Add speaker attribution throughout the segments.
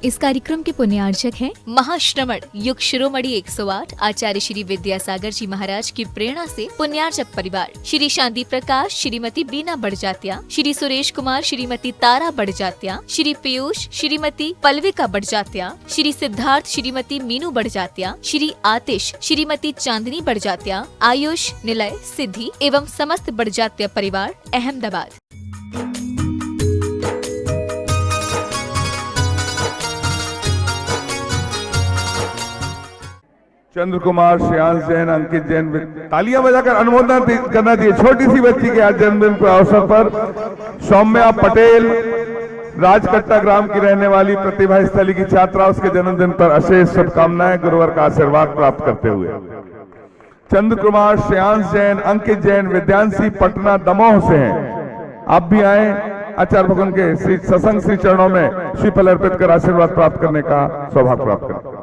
Speaker 1: इस कार्यक्रम के पुण्यार्चक हैं महाश्रमण युग शिरोमणि 108 आचार्य श्री विद्यासागर जी महाराज की प्रेरणा से पुण्यार्चक परिवार श्री शांति प्रकाश, श्रीमती बीना बड़जात्या, श्री सुरेश कुमार, श्रीमती तारा बड़जात्या, श्री पीयूष, श्रीमती पल्विका बड़जात्या, श्री सिद्धार्थ, श्रीमती मीनू बड़जात्या, श्री आतिश, श्रीमती चांदनी बड़जात्या, आयुष, निलय, सिद्धि एवं समस्त बड़जात्या परिवार अहमदाबाद।
Speaker 2: चंद्र कुमार, श्रेयांश जैन, अंकित जैन, तालियां बजाकर अनुमोदन करना चाहिए छोटी सी बच्ची के आज जन्मदिन के अवसर पर। सौम्या पटेल, राजकट्टा ग्राम की रहने वाली प्रतिभा स्थली की छात्रा, उसके जन्मदिन पर अशेष शुभकामनाएं, गुरुवर का आशीर्वाद प्राप्त करते हुए। चंद्र कुमार, श्रेयांश जैन, अंकित जैन, विद्यांशी पटना दमोह से हैं, आप भी आए आचार्य भगवान के श्री सत्संग श्री चरणों में श्रीफल अर्पित कर आशीर्वाद प्राप्त करने का सौभाग्य प्राप्त करें।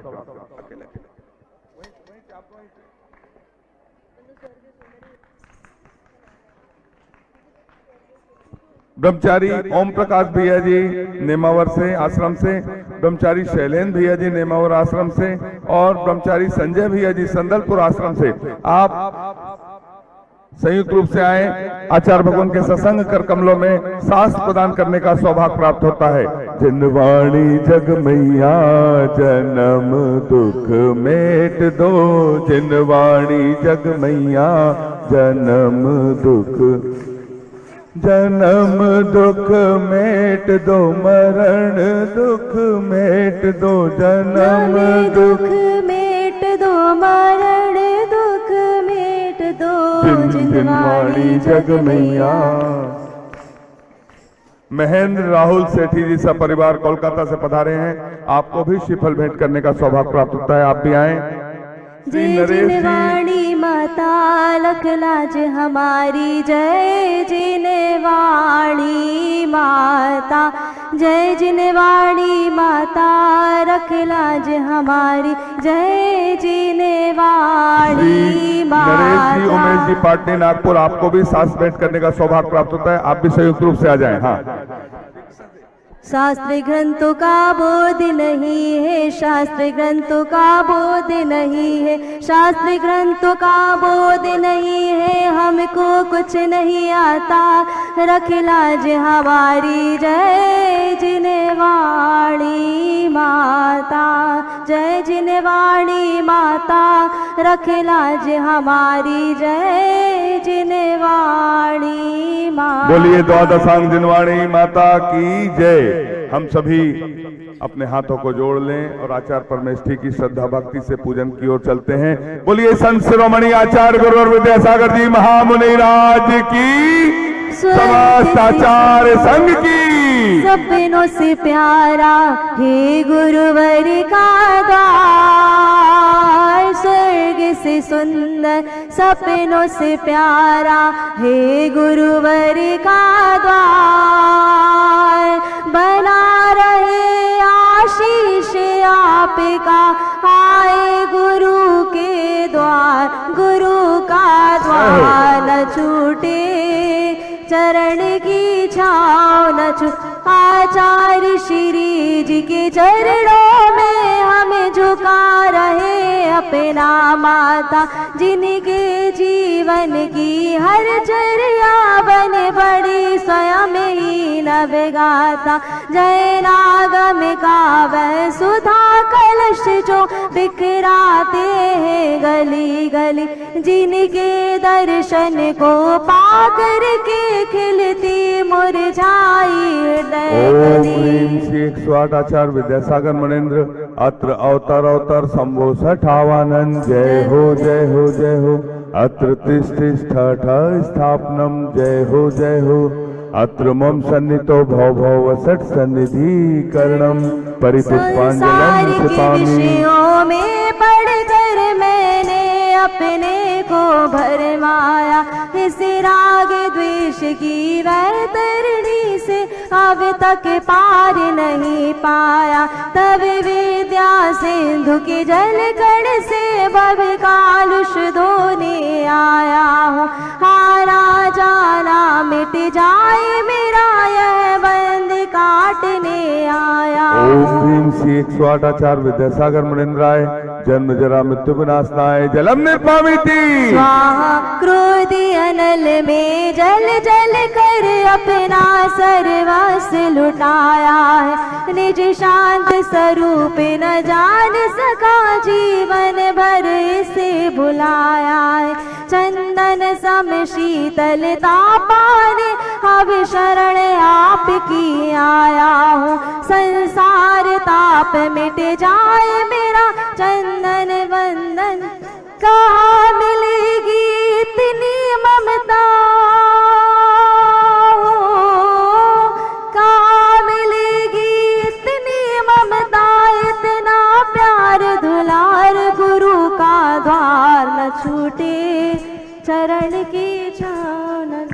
Speaker 2: ब्रह्मचारी ओम प्रकाश भैया जी नेमावर से आश्रम से, ब्रह्मचारी शैलेंद्र भैया जी नेमावर आश्रम से और ब्रह्मचारी संजय भैया जी संदलपुर आश्रम से आप संयुक्त रूप से आए। आचार्य भगवान के सत्संग कर कमलों में शास्त्र प्रदान करने का सौभाग्य प्राप्त होता है। जिनवाणी जग मैया जन्म दुख मेट दो, जिनवाणी जग मैया जन्म दुख मेट दो, मरण दुख मेट दो, जन्म दुख मेट दो, मरण दुख मेट दो, जिनवाणी जग मैया। महेंद्र राहुल सेठी जी सब परिवार कोलकाता से पधारे हैं, आपको भी श्रीफल भेंट करने का सौभाग्य प्राप्त होता है, आप भी आए।
Speaker 3: जय जिनवाणी माता लख लाज हमारी, जय जिनवाणी माता, जय जिनवाणी माता रख लाज हमारी, जय जिनवाणी माता।
Speaker 2: नरेश जी, उमेश जी पाटनी नागपुर, आपको भी सांस भेंट करने का सौभाग्य प्राप्त होता है, आप भी संयुक्त रूप से आ जाएं। हाँ,
Speaker 3: शास्त्र ग्रंथों का बोध नहीं है, शास्त्र ग्रंथों का बोध नहीं है, शास्त्र ग्रंथों का बोध नहीं है, हमको कुछ नहीं आता, रख लाज हमारी, जय जिनवाणी माता, जय जिनवाणी माता रख लाज हमारी, जय जिनवाणी माता।
Speaker 2: बोलिए द्वादशांग जिनवाणी माता की जय। हम सभी अपने हाथों को जोड़ लें और आचार्य परमेष्ठी की श्रद्धा भक्ति से पूजन की ओर चलते हैं। बोलिए संत शिरोमणि आचार्य गुरुवर विद्यासागर जी महामुनि राज की, समस्त आचार्य संघ की।
Speaker 3: सपनों से प्यारा हे गुरुवर का द्वार, स्वर्ग से सुंदर सपनों से प्यारा हे गुरुवर का द्वार, बना रहे आशीष आपका, आए गुरु के द्वार, गुरु का द्वार न छूटे, चरण की छाँव न छूटे, आचार्य श्री जी के चरणों में हमें झुका रहे अपना माता, जिनके जीवन की हर चर्या बने बड़ी स्वयं ही नवगाता, जय नागम का वह सुधा कलश जो बिखराते हैं गली गली, जिनके दर्शन को पाकर के खिलती मुरझाई हृदय।
Speaker 2: ओम ह्रीं श्री 108 आचार्य विद्यासागर मनेन्द्र अत्र अवतर शंभो सठावानंद, जय हो जय हो जय हो। अत्र तिष्ठिष्ठ स्थापनम, जय हो जय हो। अत्र मम सन्नितो भव भव सठ सन्निधि करणम, परिपुष्पांजलि
Speaker 3: विषयों में पढ़कर मैंने अपने को भरमाया, इस राग द्वेष की वैतरणी से अब तक पार नहीं पाया, तब विद्या सिंधु के जल कण से भव कालुष धोने आया हूँ, हारा जाना मिट जाए मेरा यह बंद काटने आया।
Speaker 2: ओम ह्रीम श्री 108 आचार्य विद्यासागर मुनिंद्राय जन्म जरा मृत्यु विनाशनाय जलम निर्पामिति
Speaker 3: स्वाहा। क्रोधी अनल में जल जल कर अपना सर्वस्व लुटाया है, निज शांत स्वरूप न जान सका जीवन भर इसे भुलाया है। चंदन सम शीतलता पाने अब शरण आपकी आया हूँ, संसार ताप मिट जाए मेरा चंदन वंदन। कहाँ मिलेगी इतनी ममता, कहाँ मिलेगी इतनी ममता, इतना प्यार दुलार, गुरु का द्वार न छूटे चरण की छानन।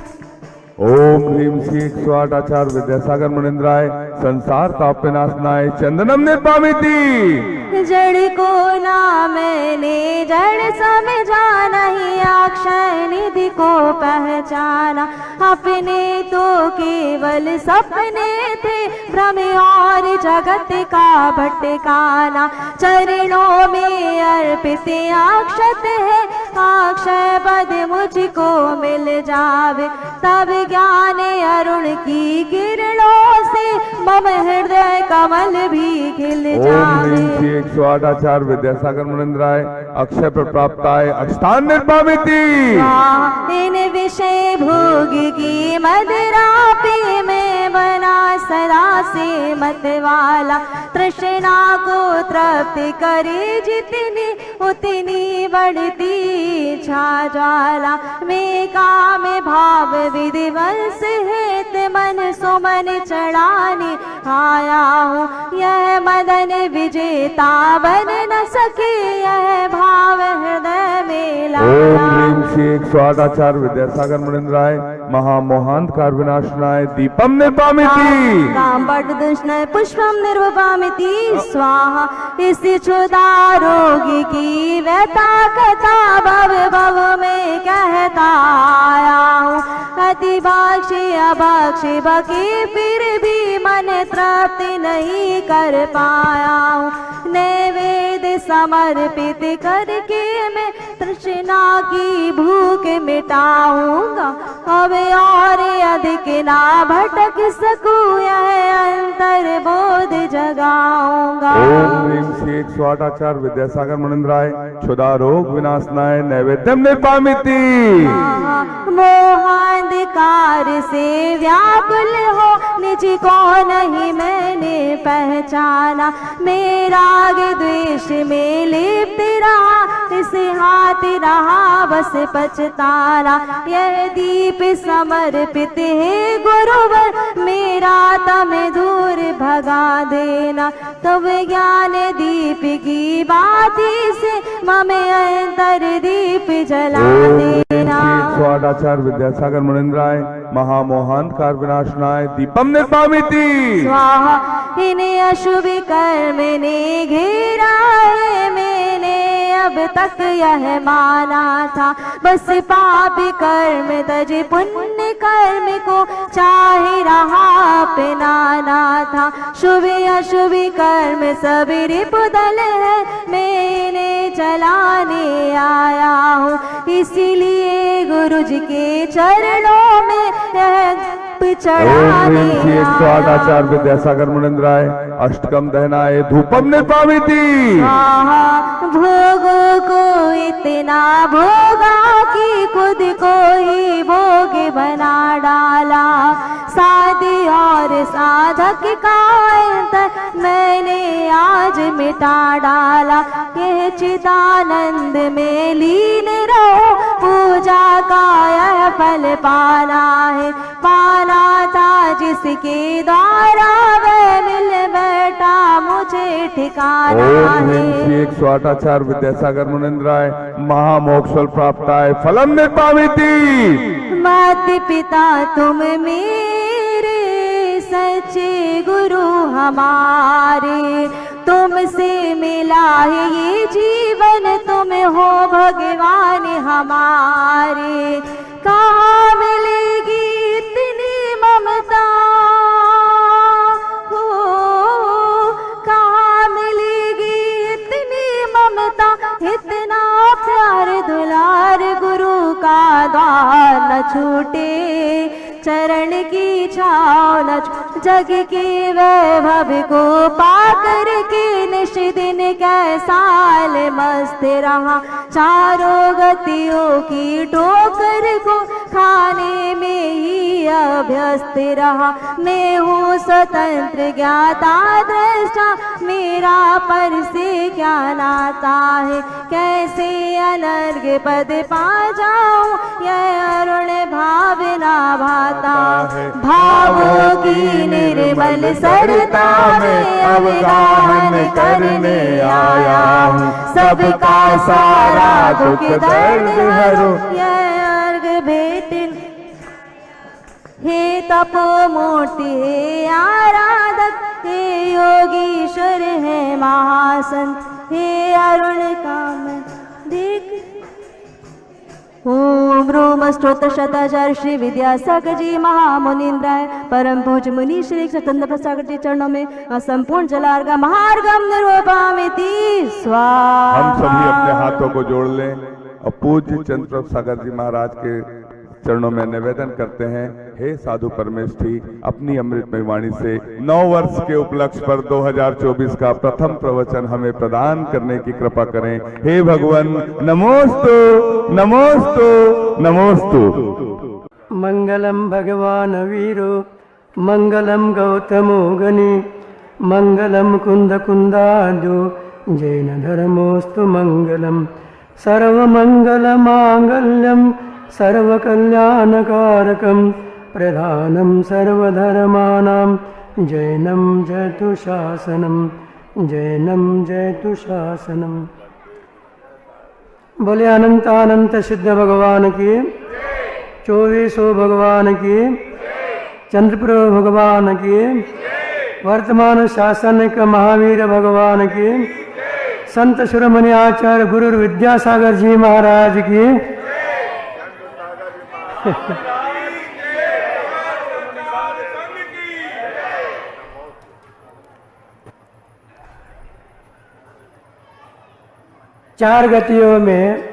Speaker 2: ओम ह्रीम श्री 108 आचार्य विद्यासागर मुनिंद्राय संसार ताप विनाशनाय चंदनम निर्पामिति।
Speaker 3: जड़ को ना मैंने जड़ समझा, नहीं अक्षय निधि को पहचाना। अपने तो केवल सपने थे, भ्रम और जगत का भटकाना। चरणों में अर्पित अक्षत है, अक्षय पद मुझको मिल जावे, तब ज्ञान अरुण की किरणों से मम हृदय कमल भी खिल जावे।
Speaker 2: 108 आचार्य विद्यासागर मुनिंद्राय अक्षय पर प्राप्त आए अष्टान निर्पामिति।
Speaker 3: इन विषय भोग की मदिरा पी में बना सदा से मत वाला, तृष्णा को तृप्त करे जितनी उतनी बढ़ती छा ज्वाला। में काम भाव विधि वंश हेत मन सुमन चढ़ाने आया हूँ, यह मदन विजेता बन न सके, यह भाव हृदय में लाया।
Speaker 2: ओम श्री 108 आचार्य विद्यासागर मुनिंद्राय महामोहांधकार विनाशनाय दीपम निर्पामिति।
Speaker 3: काम बट दुष्ण पुष्पम निर्वपामिति स्वाहा। इस क्षुधा रोगी की व्यथा कथा भव भव में कहता आया हूँ, अति भाक्षी अभाक्षी बकी फिर भी मन तृप्ति नहीं कर पाया हूँ। नैवेद्य समर्पित करके मैं तृष्णा की भूख मिटाऊंगा, अब और अधिक ना भटक सकूं, यह अंतर बोध जगाऊंगा।
Speaker 2: ओम ह्रीम श्री 108 आचार्य विद्यासागर मुनिंद्राय क्षुधा रोग विनाशनाय नैवेद्यम निर्पामिति।
Speaker 3: मोहांधकार से व्याकुल हो निज को नहीं मैंने पहचाना, मेरा द्वेष में लिप्त रहा, इस हाथ रहा बस पछताना। यह दीप समर्पित है गुरुवर, मेरा तम दूर भगा देना, तब ज्ञान दीप की बाती से मम अंतर दीप जला देना।
Speaker 2: 108 आचार्य विद्यासागर मुनिंद्राय महामोहांधकार विनाशनाय दीपम निर्पामिति।
Speaker 3: स्वाहा। इन्हें अशुभ कर्म ने घेरा है, मैंने अब तक यह माना था, बस पाप कर्म तज पुण्य कर्म को चाहे रहा अपनाना था। शुभ अशुभ कर्म सब रिपुदल है, मैंने चलाने आया हूँ, इसीलिए गुरुज के चरणों में चढ़ाने
Speaker 2: 108 आचार्य विद्यासागर मुनिंद्राय अष्टकम दहनाय धूपम निर्पामिति।
Speaker 3: भोगों को इतना भोगा कि खुद को ही भोग बना डाला, साधी और साधक का अंतर मैंने आज मिटा डाला। यह चिदानंद में लीन रहो, पूजा का यह फल पाना है, पाना था जिसके द्वारा वह मिल बैठा मुझे ठिकाना है।
Speaker 2: 108 आचार्य विद्यासागर मुनिंद्राय महामोक्षफल प्राप्त आए फलम निर्पामिति।
Speaker 3: माता पिता तुम मेरे सच्चे गुरु हमारे, तुमसे मिला है ये जीवन, तुम हो भगवान हमारे। कहाँ मिलेगी इतनी ममता, हो छूटे, चरण की छाँव न जग के वैभव को पाकर के निश दिन कैसाल मस्त रहा। चारों गतियों की ठोकर को खाने में ही अभ्यस्त रहा। मैं हूँ स्वतंत्र ज्ञाता दृष्टा, मेरा पर से क्या नाता है। कैसे अनर्घ पद पा जाऊं, यह अरुण भावना भाता है। भावों की निर्मल सरता में अवगाहन करने आया हूँ। सबका सारा दुख दर्द हरो, यह अर्घ भेट। हे तपोमूर्ति, हे आराधक, हे योगीश्वर, हे महासंत, हे अरुण काम देख। ओम रोम स्त्रोत्र शताचार्य श्री विद्यासागर जी महामुनिन्द्राय परम पूज्य मुनि श्री सत्येंद्र प्रसाद जी चरणों में संपूर्ण जलार्घ्य महार्घ्यम निरूपयामि स्वाहा।
Speaker 2: हम सभी अपने हाथों को जोड़ लें और पूज्य चंद्र सागर जी महाराज के चरणों में निवेदन करते हैं। हे साधु परमेष्ठी, अपनी अमृतमय वाणी से 9 वर्ष के उपलक्ष्य पर 2024 का प्रथम प्रवचन हमें प्रदान करने की कृपा करें। हे भगवान, नमोस्तु नमोस्तु नमोस्तु।
Speaker 4: मंगलम भगवान वीरो, मंगलम गौतमो गनि, मंगलम कुंद कुंदादो, जैन धर्मोस्तु मंगलम। सर्वमंगल मांगल्यम सर्वकल्याणकारकं, प्रधानं सर्वधर्माणां, जैनं जयतु शासनं, जैनं जयतु शासनं। बोले अनंत अनंत सिद्ध भगवान की, 24 भगवान की, चंद्रप्रभु भगवान की, वर्तमान शासन के महावीर भगवान की, संत शिरोमणि आचार्य गुरु विद्यासागर जी महाराज की। चार गतियों में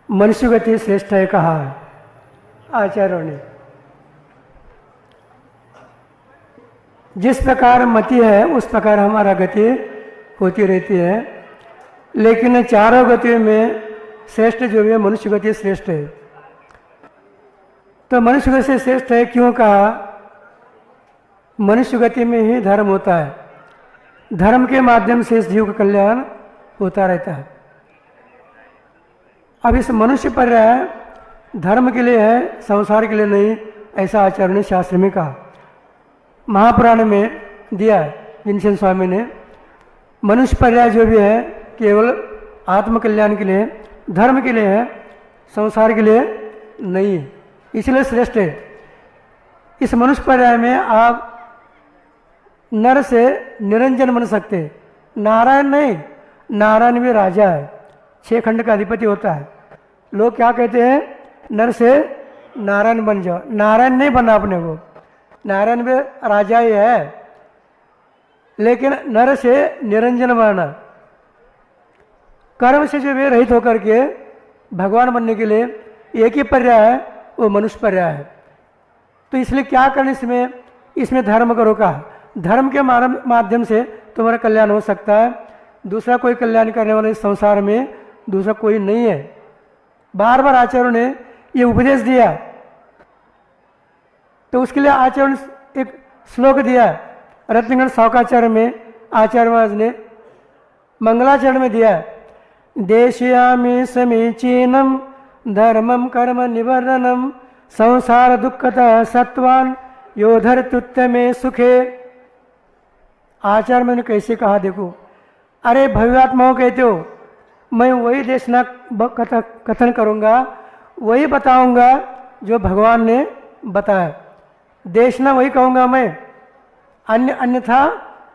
Speaker 4: मनुष्य गति श्रेष्ठ है कहा है आचार्यों ने। जिस प्रकार मति है उस प्रकार हमारा गति होती रहती है, लेकिन चारों गतियों में श्रेष्ठ जो है मनुष्य गति श्रेष्ठ है। तो मनुष्य गति श्रेष्ठ है क्यों कहा? मनुष्य गति में ही धर्म होता है, धर्म के माध्यम से इस जीव का कल्याण होता रहता है। अब इस मनुष्य पर धर्म के लिए है, संसार के लिए नहीं, ऐसा आचार्य ने शास्त्र में कहा। महापुराण में दिया है विंशन स्वामी ने, मनुष्य पर्याय जो भी है केवल आत्मकल्याण के लिए, धर्म के लिए है, संसार के लिए नहीं है, इसलिए श्रेष्ठ है। इस मनुष्य पर्याय में आप नर से निरंजन बन सकते, नारायण नहीं, नारायण भी राजा है, 6 खंड का अधिपति होता है। लोग क्या कहते हैं, नर से नारायण बन जाओ, नारायण नहीं बनना अपने को, नारायण भी राजा ही है, लेकिन नर से निरंजन बनना, कर्म से जो वे रहित होकर के भगवान बनने के लिए एक ही पर्याय है, वो मनुष्य पर्याय है। तो इसलिए क्या करना, इसमें धर्म करो कहा। धर्म के माध्यम से तुम्हारा कल्याण हो सकता है, दूसरा कोई कल्याण करने वाला इस संसार में दूसरा कोई नहीं है। बार बार आचार्यों ने ये उपदेश दिया, तो उसके लिए आचार्यों ने एक श्लोक दिया, रत्नगण शौकाचार्य में आचार्य महाराज ने मंगलाचरण में दिया, देशयामि समीचीनम धर्मम कर्म निवर्णनम संसार दुखता सत्वान योधर तुत्य में सुखे। आचार्य मैंने कैसे कहा, देखो, अरे भव्यात्माओं कहते हो, मैं वही देशना कथन करूँगा, वही बताऊँगा जो भगवान ने बताया, देशना वही कहूँगा मैं, अन्यथा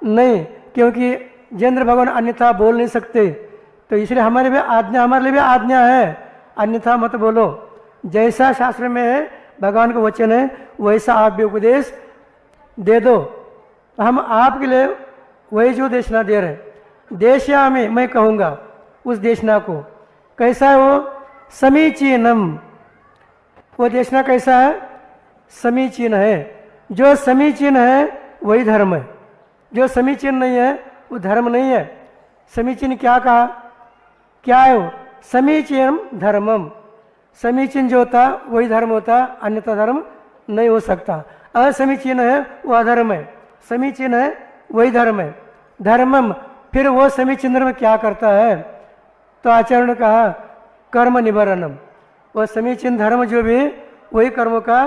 Speaker 4: नहीं, क्योंकि जेंद्र भगवान अन्यथा बोल नहीं सकते। तो इसलिए हमारे लिए भी आज्ञा है, अन्यथा मत बोलो। जैसा शास्त्र में है, भगवान का वचन है, वैसा आप भी उपदेश दे दो। हम आपके लिए वही जो देशना दे रहे, देशया में मैं कहूँगा उस देशना को, कैसा है वो, समीचीनम, वो देखना कैसा है, समीचीन है। जो समीचीन है वही धर्म है, जो समीचीन नहीं है वो धर्म नहीं है। समीचीन क्या कहा, क्या है वो? समीचीन धर्मम, समीचीन जो होता वही धर्म होता, अन्यथा धर्म नहीं हो सकता। असमीचीन है वो अधर्म है, समीचीन है वही धर्म है। धर्मम, फिर वो समीचीन धर्म क्या करता है? तो आचार्य ने कहा कर्म निवारणम, वह समीचीन धर्म जो भी वही कर्मों का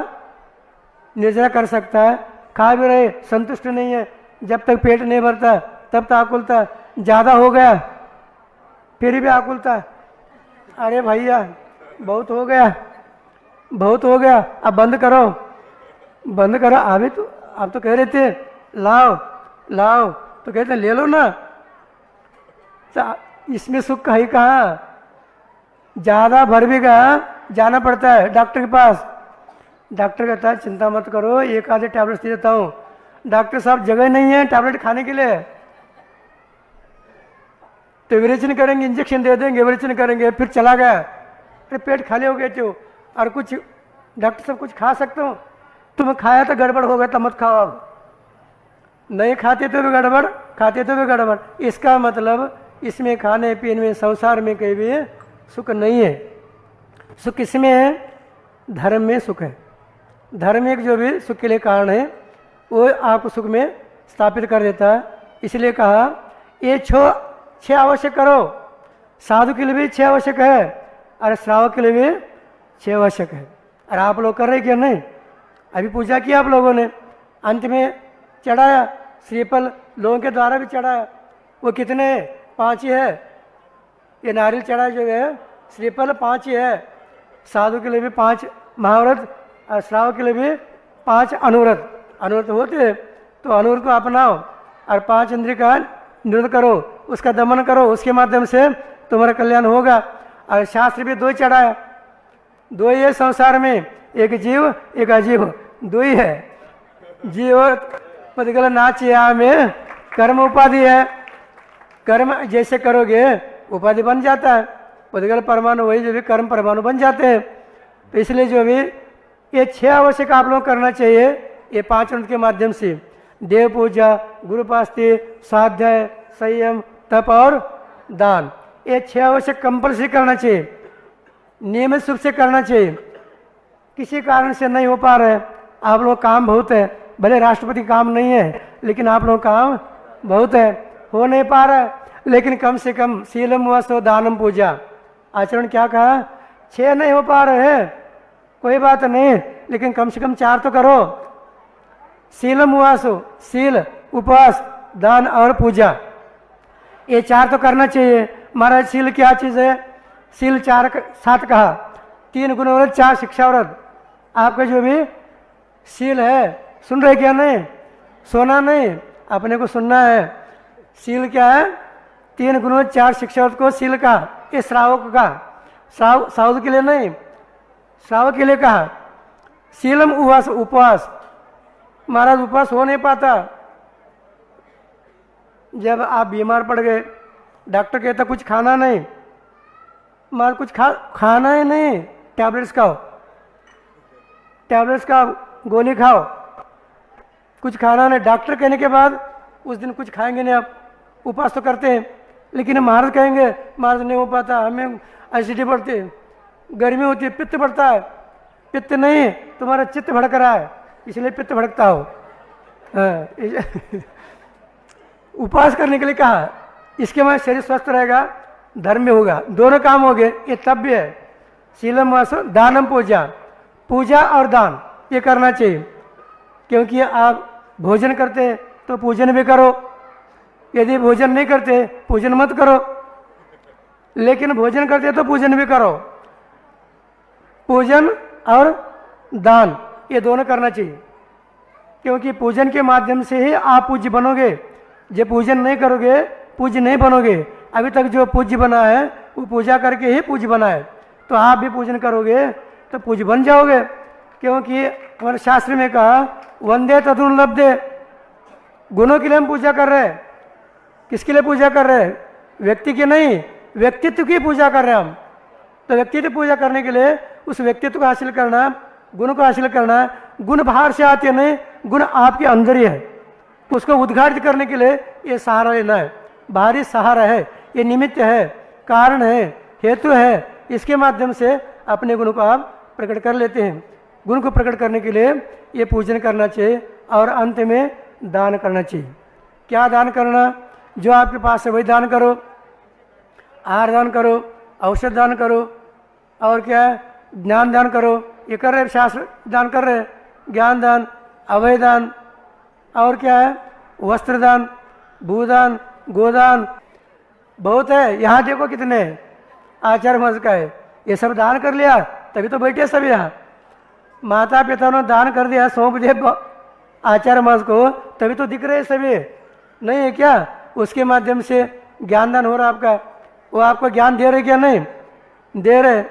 Speaker 4: निर्जरा कर सकता है। खा भी रहे संतुष्ट नहीं है, जब तक पेट नहीं भरता तब तक आकुलता, ज़्यादा हो गया फिर भी आकुलता, अरे भैया बहुत हो गया, बहुत हो गया, अब बंद करो, बंद करो। अभी तो आप तो कह रहे थे लाओ लाओ, तो कहते ले लो ना। तो इसमें सुख है कहाँ? ज़्यादा भर भी गया जाना पड़ता है डॉक्टर के पास। डॉक्टर कहता है चिंता मत करो, एक आधे टैबलेट दे देता हूँ। डॉक्टर साहब जगह नहीं है टैबलेट खाने के लिए, तो विरेचन करेंगे, इंजेक्शन दे देंगे, विरेचन करेंगे, फिर चला गया, अरे पेट खाली हो गए थे। और कुछ डॉक्टर साहब कुछ खा सकते हो? तुम खाया तो गड़बड़ हो गया, तो मत खाओ। अब नहीं खाते तो भी गड़बड़, खाते तो भी गड़बड़। इसका मतलब इसमें खाने पीने में संसार में कहीं भी सुख नहीं है। सुख किसमें है? धर्म में सुख है। धर्म एक जो भी सुख के लिए कारण है वो आपको सुख में स्थापित कर देता है। इसलिए कहा ये छह आवश्यक करो। साधु के लिए भी 6 आवश्यक है और श्रावक के लिए भी 6 आवश्यक है। और आप लोग कर रहे क्या? नहीं, अभी पूजा किया आप लोगों ने, अंत में चढ़ाया श्रीफल, लोगों के द्वारा भी चढ़ाया। वो कितने? 5 ही है। ये नारियल चढ़ाया जो है श्रीफल 5 ही है। साधु के लिए भी 5 महाव्रत और श्रावक के लिए भी 5 अनुव्रत। अनुव्रत होते तो अनुव्रत को अपनाओ और 5 इंद्रिय का निरोध करो, उसका दमन करो, उसके माध्यम से तुम्हारा कल्याण होगा। और शास्त्र भी 2 चढ़ाया, 2 ही है संसार में, एक जीव एक अजीव, 2 ही है। जीव पदगल नाचिया में कर्म उपाधि है, कर्म जैसे करोगे उपाधि बन जाता है। पदगल परमाणु वही जो भी कर्म परमाणु बन जाते हैं। तो इसलिए जो भी ये 6 आवश्यक आप लोग करना चाहिए, ये 5 अंत के माध्यम से देव पूजा, गुरुपास्ति, स्वाध्याय, संयम, तप और दान, ये 6 आवश्यक कंपल्सरी करना चाहिए, नियमित रूप से करना चाहिए। किसी कारण से नहीं हो पा रहा है, आप लोग काम बहुत है, भले राष्ट्रपति काम नहीं है लेकिन आप लोग काम बहुत है, हो नहीं पा रहा है, लेकिन कम से कम शीलम वस्तु दानम पूजा आचरण क्या कहा? 6 नहीं हो पा रहे हैं कोई बात नहीं, लेकिन कम से कम 4 तो करो। शीलम वासु, शील, उपवास, दान और पूजा, ये 4 तो करना चाहिए। महाराज शील क्या चीज़ है? शील 7 कहा, 3 गुणव्रत, 4 शिक्षाव्रत। आपका जो भी शील है, सुन रहे क्या? नहीं सोना नहीं, अपने को सुनना है। शील क्या है? 3 गुणव्रत, 4 शिक्षाव्रत को शील का, ये श्रावक का, साधु के लिए नहीं, श्रावक के लिए कहा। शीलम उपवास, उपवास, महाराज उपवास हो नहीं पाता। जब आप बीमार पड़ गए, डॉक्टर कहता कुछ खाना नहीं, महाराज कुछ खाना ही नहीं, टैबलेट्स खाओ, टैबलेट्स खाओ, गोली खाओ, कुछ खाना नहीं। डॉक्टर कहने के बाद उस दिन कुछ खाएंगे नहीं। आप उपवास तो करते हैं, लेकिन महाराज कहेंगे महाराज नहीं हो पाता, हमें एसिडिटी बढ़ती है, गर्मी होती है, पित्त बढ़ता है। पित्त नहीं, तुम्हारा चित्त भड़क रहा है, इसलिए पित्त भड़कता हो। उपवास करने के लिए कहा, इसके बाद शरीर स्वस्थ रहेगा, धर्म में होगा, दोनों काम हो गए। ये तब्य है। शीलम वासो दानम पूजा, पूजा और दान ये करना चाहिए। क्योंकि आप भोजन करते तो पूजन भी करो, यदि भोजन नहीं करते पूजन मत करो, लेकिन भोजन करते तो पूजन भी करो। पूजन और दान ये दोनों करना चाहिए, क्योंकि पूजन के माध्यम से ही आप पूज्य बनोगे। जब पूजन नहीं करोगे पूज्य नहीं बनोगे। अभी तक जो पूज्य बना है वो पूजा करके ही पूज्य बना है, तो आप भी पूजन करोगे तो पूज्य बन जाओगे। क्योंकि हमारे शास्त्र में कहा वंदे तदुर्लभ्य, गुणों के लिए हम पूजा कर रहे हैं। किसके लिए पूजा कर रहे हैं? व्यक्ति की नहीं, व्यक्तित्व की पूजा कर रहे हैं हम। तो व्यक्तित्व पूजा करने के लिए उस व्यक्तित्व को हासिल करना, गुण को हासिल करना, गुण बाहर से आते नहीं, गुण आपके अंदर ही है। उसको उद्घाटित करने के लिए ये सहारा लेना है। बाहरी सहारा है, ये निमित्त है, कारण है, हेतु है। इसके माध्यम से अपने गुण को आप प्रकट कर लेते हैं। गुण को प्रकट करने के लिए ये पूजन करना चाहिए और अंत में दान करना चाहिए। क्या दान करना? जो आपके पास है वही दान करो। आहार दान करो, औषध दान करो, और क्या है, ज्ञान दान करो। ये कर रहे, शास्त्र दान कर रहे, ज्ञान दान, अभय दान, और क्या है, वस्त्र दान, भूदान, गोदान, बहुत है। यहाँ देखो कितने आचार्य मज का है, ये सब दान कर लिया तभी तो बैठे सब यहाँ। माता पिता ने दान कर दिया, सौंप दिया आचार्य मज को, तभी तो दिख रहे सभी, नहीं है क्या? उसके माध्यम से ज्ञान दान हो रहा आपका। वो आपको ज्ञान दे रहे क्या? नहीं दे रहे।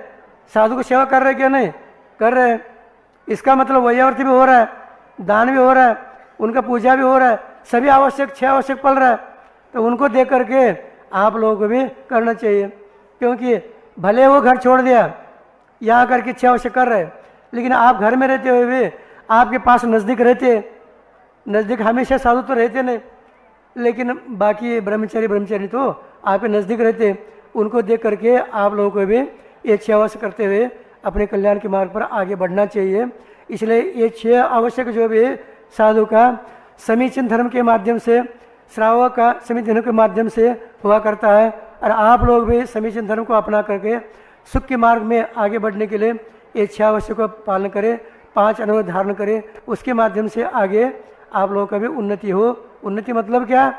Speaker 4: साधु को सेवा कर रहे क्या? नहीं कर रहे। इसका मतलब वैयावर्ती भी हो रहा है, दान भी हो रहा है, उनका पूजा भी हो रहा है, सभी आवश्यक 6 आवश्यक पल रहा है। तो उनको देख करके आप लोगों को भी करना चाहिए, क्योंकि भले वो घर छोड़ दिया, यहाँ करके 6 आवश्यक कर रहे, लेकिन आप घर में रहते हुए भी आपके पास नज़दीक रहते, नज़दीक हमेशा साधु तो रहते नहीं, लेकिन बाकी ब्रह्मचारी तो आपके नज़दीक रहते। उनको देख करके आप लोगों को भी ये 6 आवश्यक करते हुए अपने कल्याण के मार्ग पर आगे बढ़ना चाहिए। इसलिए ये 6 आवश्यक जो भी साधु का समीचीन धर्म के माध्यम से, श्रावक का समीचीन धर्म के माध्यम से हुआ करता है। और आप लोग भी समीचीन धर्म को अपना करके सुख के मार्ग में आगे बढ़ने के लिए ये 6 आवश्यक का पालन करें, 5 अनुरोध धारण करें। उसके माध्यम से आगे आप लोगों का भी उन्नति हो। उन्नति मतलब क्या?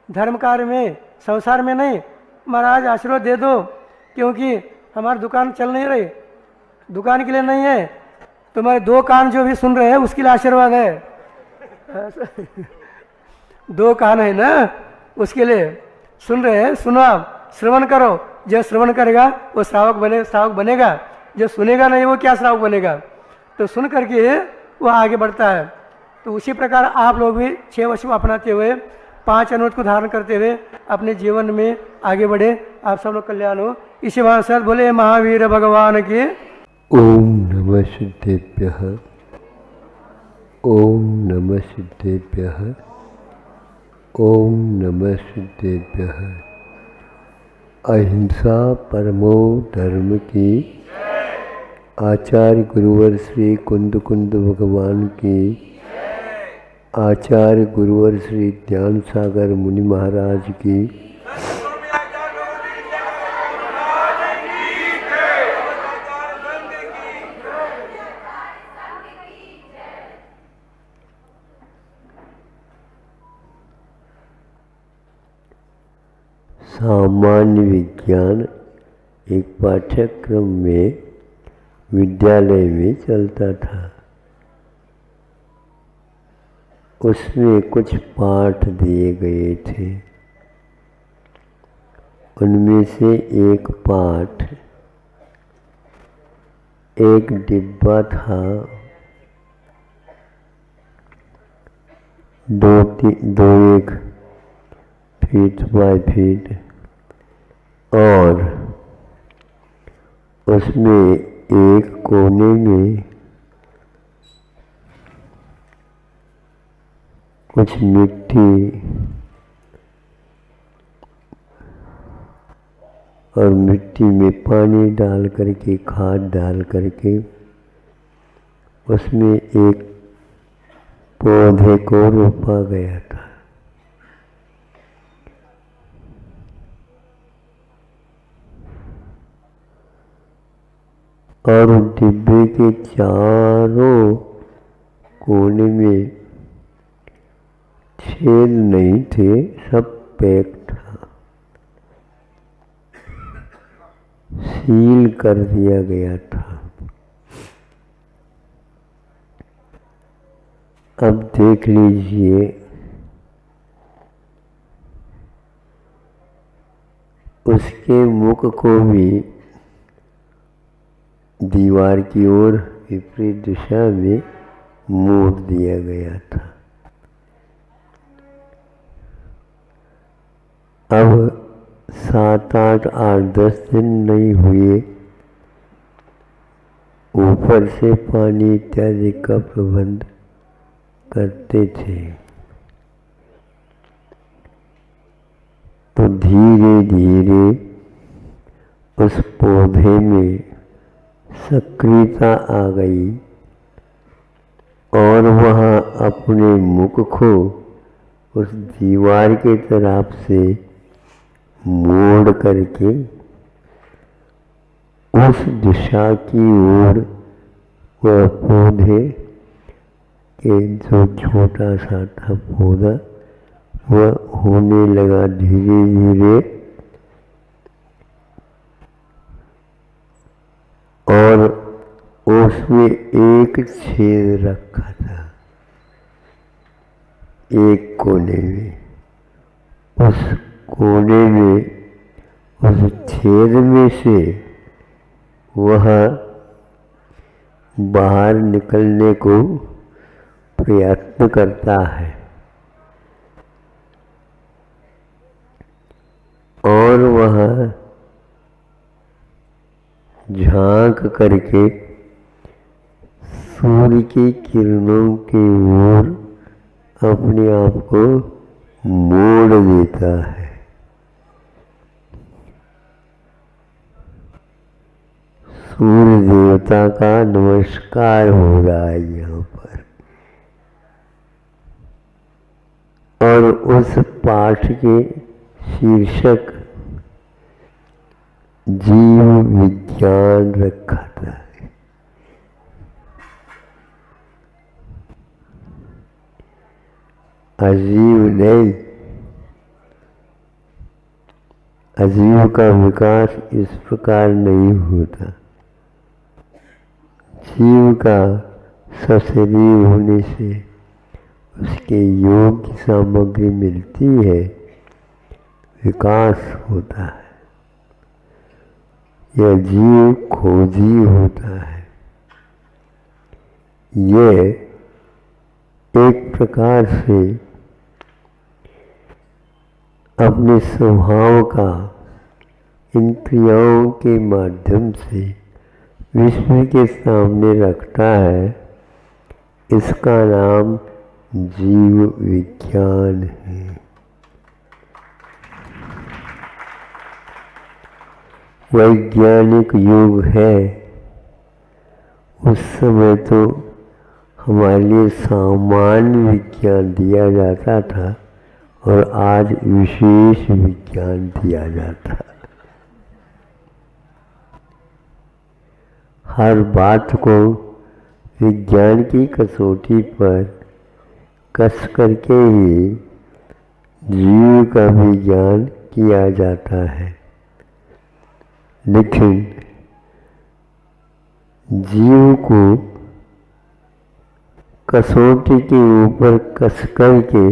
Speaker 4: धर्म कार्य में, संसार में नहीं। महाराज आशीर्वाद दे दो, क्योंकि हमारी दुकान चल नहीं रही, दुकान के लिए नहीं है, तुम्हारे 2 कान जो भी सुन रहे हैं उसके लिए आशीर्वाद है। 2 कान है ना, उसके लिए सुन रहे हैं, सुनो आप, श्रवण करो। जो श्रवण करेगा वो श्रावक बनेगा, जो सुनेगा नहीं वो क्या श्रावक बनेगा? तो सुन करके वो आगे बढ़ता है। तो उसी प्रकार आप लोग भी 6 वर्ष को अपनाते हुए, 5 अनुरोध को धारण करते हुए अपने जीवन में आगे बढ़े। आप सब लोग कल्याण हो। इसी भाषा बोले महावीर भगवान की।
Speaker 5: ओम नमः सिद्धेभ्यः, ओम नमः सिद्धेभ्यः, ओम नमः सिद्धेभ्यः। अहिंसा परमो धर्म की। आचार्य गुरुवर श्री कुंद भगवान की। आचार्य गुरुवर श्री ज्ञान सागर मुनि महाराज की। सामान्य विज्ञान एक पाठ्यक्रम में विद्यालय में चलता था। उसमें कुछ पाठ दिए गए थे। उनमें से एक पाठ, एक डिब्बा था, 2-1 फीट बाय फीट, और उसमें एक कोने में कुछ मिट्टी और मिट्टी में पानी डाल करके, खाद डाल करके उसमें एक पौधे को रोपा गया था। और डिब्बे के चारों कोने में छेद नहीं थे, सब पैक था, सील कर दिया गया था। अब देख लीजिए, उसके मुख को भी दीवार की ओर विपरीत दिशा में मोड़ दिया गया था। अब 7, 8, 8, 10 दिन नहीं हुए ऊपर से पानी इत्यादि का प्रबंध करते थे। तो धीरे धीरे उस पौधे में सक्रियता आ गई और वह अपने मुख को उस दीवार के तरफ से मोड़ करके उस दिशा की ओर वह पौधे के जो छोटा सा था पौधा वह होने लगा धीरे धीरे, और उसमें एक छेद रखा था एक कोने में। उस कोने में उस छेद में से वह बाहर निकलने को प्रयत्न करता है और वह झांक करके सूर्य की किरणों की ओर अपने आप को मोड़ देता है। सूर्य देवता का नमस्कार हो रहा है यहाँ पर। और उस पाठ के शीर्षक जीव विज्ञान रखा था। अजीव नहीं, अजीव का विकास इस प्रकार नहीं होता। जीव का सशरीर होने से उसके योग की सामग्री मिलती है, विकास होता है। यह जीव खोजी होता है। यह एक प्रकार से अपने स्वभाव का इन क्रियाओं के माध्यम से विश्व के सामने रखता है। इसका नाम जीव विज्ञान है। वैज्ञानिक युग है। उस समय तो हमारे लिए सामान्य विज्ञान दिया जाता था और आज विशेष विज्ञान दिया जाता है। हर बात को विज्ञान की कसौटी पर कस करके ही जीव का विज्ञान किया जाता है। लेकिन जीव को कसौटी के ऊपर कस करके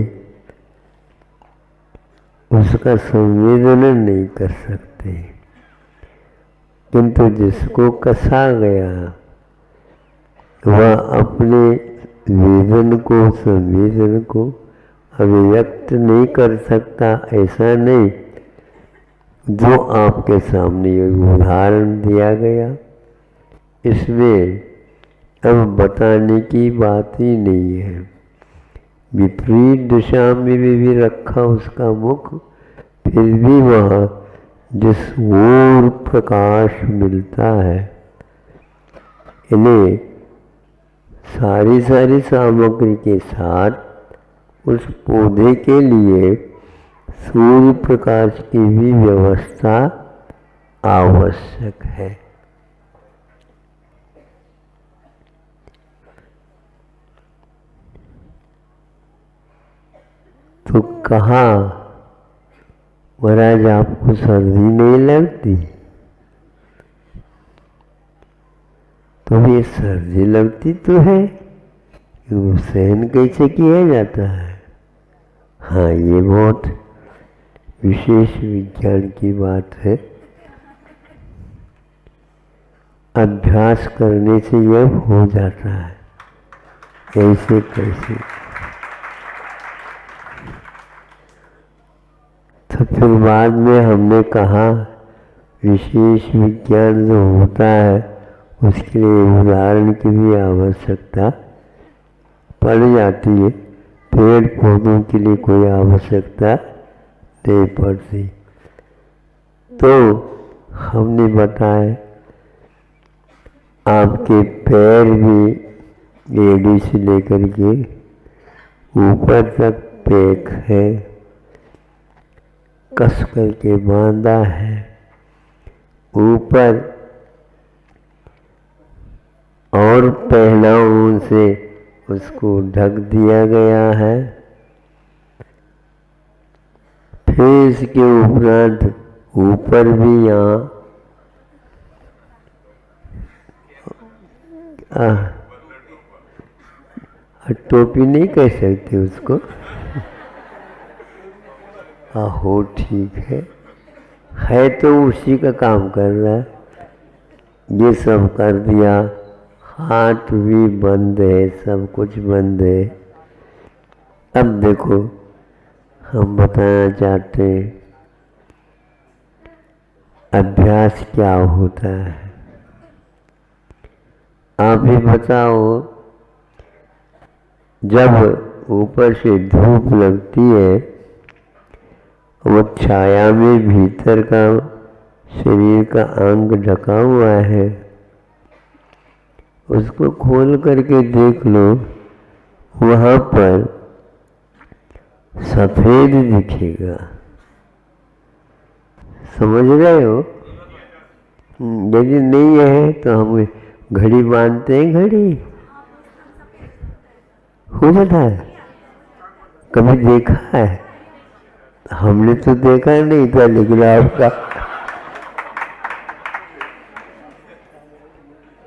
Speaker 5: उसका संवेदन नहीं कर सकते, किंतु जिसको कसा गया वह अपने वेदन को संवेदन को अभिव्यक्त नहीं कर सकता। ऐसा नहीं, जो आपके सामने उदाहरण दिया गया इसमें अब बताने की बात ही नहीं है। विपरीत दिशा में भी रखा उसका मुख, फिर भी वह जिस ओर प्रकाश मिलता है, इन्हें सारी सामग्री के साथ उस पौधे के लिए सूर्य प्रकाश की भी व्यवस्था आवश्यक है। तो कहा, महाराज आपको सर्दी नहीं लगती? तो ये सर्दी लगती तो है, वो सहन कैसे किया जाता है? हाँ, ये बहुत विशेष विज्ञान की बात है। अभ्यास करने से यह हो जाता है। कैसे कैसे तो फिर बाद में हमने कहा विशेष विज्ञान जो होता है उसके लिए उदाहरण की भी आवश्यकता पड़ जाती है, पेड़ पौधों के लिए कोई आवश्यकता नहीं पड़ती। तो हमने बताया आपके पैर भी एड़ी से लेकर के ऊपर तक पैक है, कस करके बांधा है, ऊपर और पहनाओं से उसको ढक दिया गया है। फिर इसके उपरांत ऊपर भी यहाँ टोपी नहीं कह सकते उसको, हो ठीक है तो उसी का काम कर रहा है। ये सब कर दिया, हाथ भी बंद है, सब कुछ बंद है। अब देखो हम बताना चाहते हैं अभ्यास क्या होता है। आप ही बताओ, जब ऊपर से धूप लगती है वो छाया में भीतर का शरीर का अंग ढका हुआ है, उसको खोल करके देख लो, वहाँ पर सफेद दिखेगा। समझ रहे हो? यदि नहीं है तो हम घड़ी बांधते हैं, घड़ी हो जाता है। कभी देखा है? हमने तो देखा नहीं था, लेकिन आपका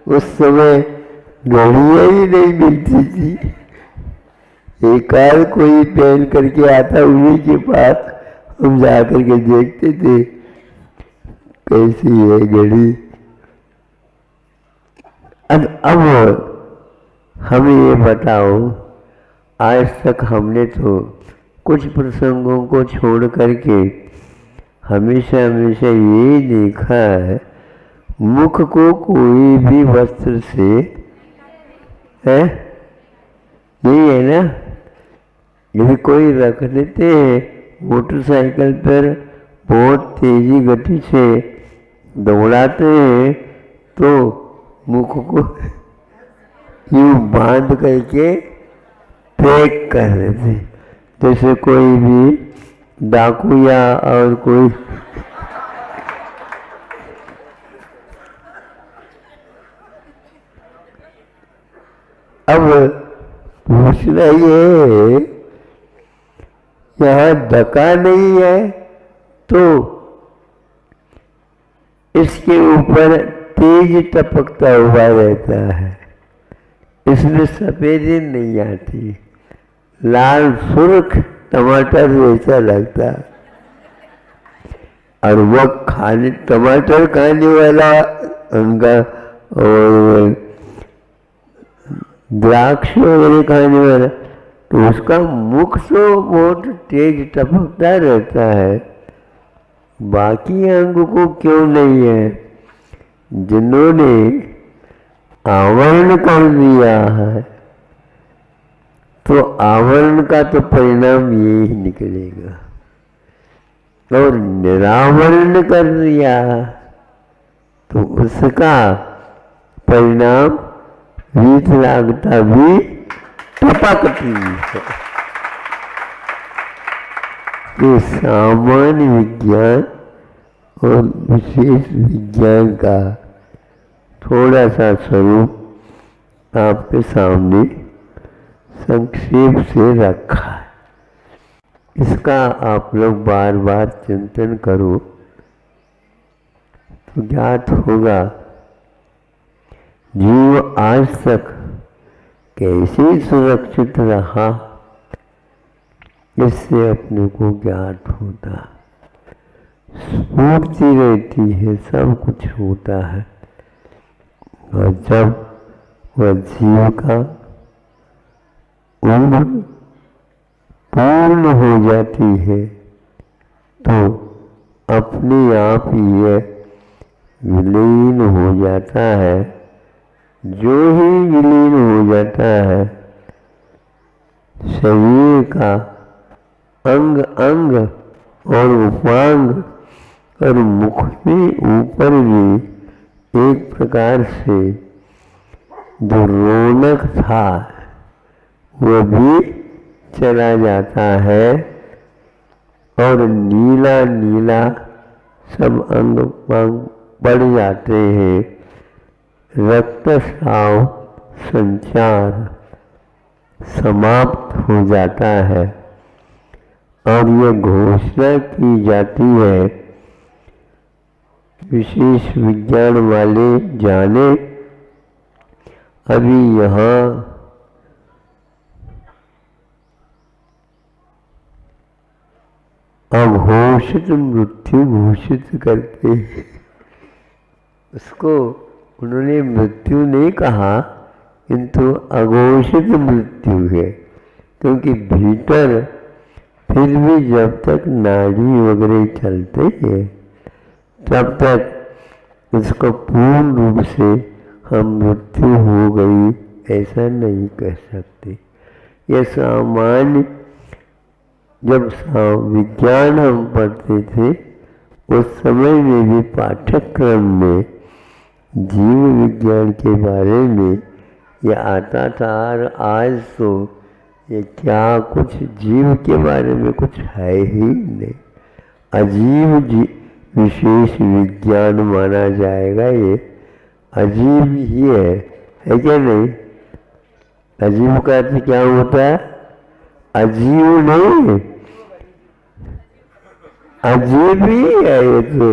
Speaker 5: उस समय घड़ियाँ ही नहीं मिलती थी। एक आध कोई पहन करके आता, उन्हीं के पास हम जा करके देखते थे कैसी है घड़ी। अब हमें ये बताओ, आज तक हमने तो कुछ प्रसंगों को छोड़ करके हमेशा हमेशा ये देखा है, मुख को कोई भी वस्त्र से है, यही है ना। यदि कोई रख देते हैं मोटरसाइकिल पर, बहुत तेजी गति से दौड़ाते हैं, तो मुख को यूं बांध करके पैक कर देते, जैसे कोई भी डाकू या और कोई अब पूछना ये, यहाँ ढका नहीं है तो इसके ऊपर तेज टपकता हुआ रहता है, इसमें सफेदी नहीं आती, लाल सुर्ख टमाटर जैसा लगता। और वो खाने टमाटर खाने वाला उनका और द्राक्ष वगैरह खाने वाला, तो उसका मुख तो बहुत तेज टपकता रहता है, बाकी अंग को क्यों नहीं है? जिन्होंने आवरण कर दिया है, तो आवरण का तो परिणाम ये ही निकलेगा, और निरावरण कर दिया तो उसका परिणाम रीत लागता भी टपकती है। ये सामान्य विज्ञान और विशेष विज्ञान का थोड़ा सा स्वरूप आपके सामने संक्षेप से रखा है। इसका आप लोग बार बार चिंतन करो तो ज्ञात होगा जीव आज तक कैसे सुरक्षित रहा, इससे अपने को ज्ञात होता। स्फूर्ति रहती है, सब कुछ होता है, और जब वह जीव का उम्र पूर्ण हो जाती है तो अपने आप ही यह विलीन हो जाता है। जो ही विलीन हो जाता है, शरीर का अंग अंग और उपांग और मुख में ऊपर भी एक प्रकार से जो रौनक था वह भी चला जाता है और नीला नीला सब अंग बढ़ जाते हैं। रक्तस्राव संचार समाप्त हो जाता है और यह घोषणा की जाती है, विशेष विज्ञान वाले जाने। अभी यहाँ अघोषित मृत्यु घोषित करते हैं। उसको उन्होंने मृत्यु नहीं कहा, किंतु अघोषित मृत्यु है, क्योंकि भीतर फिर भी जब तक नाड़ी वगैरह चलते हैं तब तक उसको पूर्ण रूप से हम मृत्यु हो गई ऐसा नहीं कह सकते। यह सामान्य जब विज्ञान हम पढ़ते थे उस समय में भी पाठ्यक्रम में जीव विज्ञान के बारे में यह आता था। और आज तो ये क्या कुछ जीव के बारे में कुछ है ही नहीं, अजीब विशेष विज्ञान माना जाएगा। ये अजीब ही है क्या नहीं? अजीब का अर्थ क्या होता है? अजीब नहीं, अजीब ही है ये तो।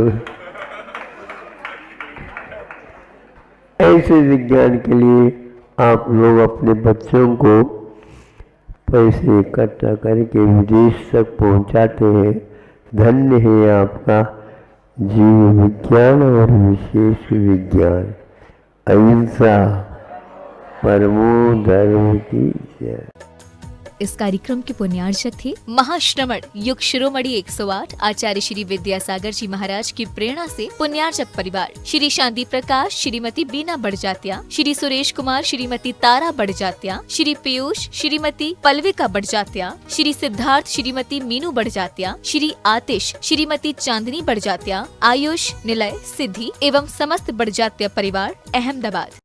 Speaker 5: ऐसे विज्ञान के लिए आप लोग अपने बच्चों को पैसे इकट्ठा करके विदेश तक पहुंचाते हैं। धन्य है आपका जीव विज्ञान और विशेष विज्ञान। अहिंसा परमो धर्म की जय।
Speaker 1: इस कार्यक्रम के पुण्यार्चक थे महाश्रमण युग शिरोमणि 108 आचार्य श्री विद्यासागर जी महाराज की प्रेरणा से पुण्यार्चक परिवार श्री शांति प्रकाश, श्रीमती बीना बड़जात्या, श्री सुरेश कुमार, श्रीमती तारा बड़जात्या, श्री पीयूष, श्रीमती पल्विका बड़जात्या, श्री सिद्धार्थ, श्रीमती मीनू बड़जात्या, श्री आतिश, श्रीमती चांदनी बड़जात्या, आयुष, निलय, सिद्धि एवं समस्त बड़जात्या परिवार अहमदाबाद।